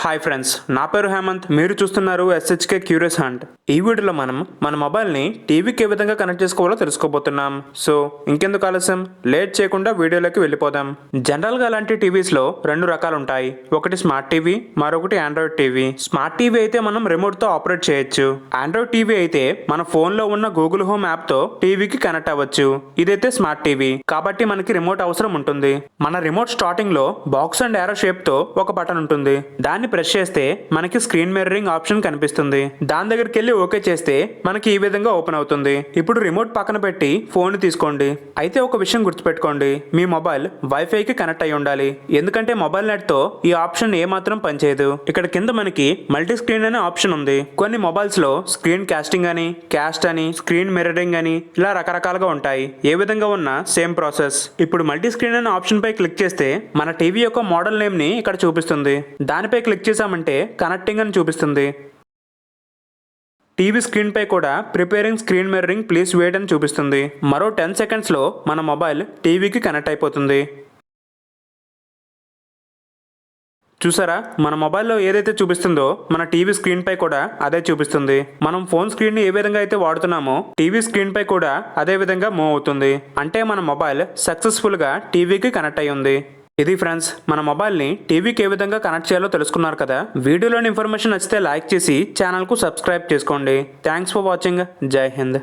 Hi friends, నా పేరు హేమంత్. మీరు చూస్తున్నారు ఎస్హెచ్కే క్యూరియస్ హంట్. ఈ వీడియోలో మనం మన మొబైల్ని టీవీకి ఏ విధంగా కనెక్ట్ చేసుకోవాలో తెలుసుకోబోతున్నాం. సో ఇంకెందుకు ఆలస్యం, లేట్ చేయకుండా వీడియోలోకి వెళ్ళిపోదాం. జనరల్గా అలాంటి టీవీస్లో రెండు రకాలు ఉంటాయి. ఒకటి స్మార్ట్ టీవీ, మరొకటి ఆండ్రాయిడ్ టీవీ. స్మార్ట్ టీవీ అయితే మనం రిమోట్తో ఆపరేట్ చేయొచ్చు. ఆండ్రాయిడ్ టీవీ అయితే మన ఫోన్లో ఉన్న గూగుల్ హోమ్ యాప్తో టీవీకి కనెక్ట్ అవ్వచ్చు. ఇదైతే స్మార్ట్ టీవీ కాబట్టి మనకి రిమోట్ అవసరం ఉంటుంది. మన రిమోట్ స్టార్టింగ్లో బాక్స్ అండ్ యారో షేప్తో ఒక బటన్ ఉంటుంది. దాన్ని ప్రెస్ చేస్తే మనకి స్క్రీన్ మిర్రరింగ్ ఆప్షన్ కనిపిస్తుంది. దాని దగ్గరికి వెళ్ళి ఓకే చేస్తే మనకి ఈ విధంగా ఓపెన్ అవుతుంది. ఇప్పుడు రిమోట్ పక్కన పెట్టి ఫోన్ తీసుకోండి. అయితే ఒక విషయం గుర్తుపెట్టుకోండి, మీ మొబైల్ వైఫైకి కనెక్ట్ అయి ఉండాలి. ఎందుకంటే మొబైల్ నెట్ తో ఈ ఆప్షన్ ఏమాత్రం పనిచేయదు. ఇక్కడ కింద మనకి మల్టీ స్క్రీన్ అనే ఆప్షన్ ఉంది. కొన్ని మొబైల్స్ లో స్క్రీన్ కాస్టింగ్ అని, క్యాస్ట్ అని, స్క్రీన్ మిర్రరింగ్ అని ఇలా రకరకాలుగా ఉంటాయి. ఏ విధంగా ఉన్నా సేమ్ ప్రాసెస్. ఇప్పుడు మల్టీ స్క్రీన్ అనే ఆప్షన్ పై క్లిక్ చేస్తే మన టీవీ యొక్క మోడల్ నేమ్ ని ఇక్కడ చూపిస్తుంది. దానిపై క్లిక్ చేసామంటే కనెక్టింగ్ అని చూపిస్తుంది. టీవీ స్క్రీన్ పై కూడా preparing screen mirroring, please wait అని చూపిస్తుంది. మరో 10 సెకండ్స్లో మన మొబైల్ టీవీకి కనెక్ట్ అయిపోతుంది. చూసారా, మన మొబైల్లో ఏదైతే చూపిస్తుందో మన టీవీ స్క్రీన్ పై కూడా అదే చూపిస్తుంది. మనం ఫోన్ స్క్రీన్ ని ఏ విధంగా అయితే వాడుతున్నామో టీవీ స్క్రీన్ పై కూడా అదే విధంగా మూవ్ అవుతుంది. అంటే మన మొబైల్ సక్సెస్ఫుల్ గా టీవీకి కనెక్ట్ అయి ఉంది. ఇది ఫ్రెండ్స్, మన మొబైల్ని టీవీకి ఏ విధంగా కనెక్ట్ చేయాలో తెలుసుకున్నారు కదా. వీడియోలోని ఇన్ఫర్మేషన్ నచ్చితే లైక్ చేసి ఛానల్కు సబ్స్క్రైబ్ చేసుకోండి. Thanks for watching. జై హింద్.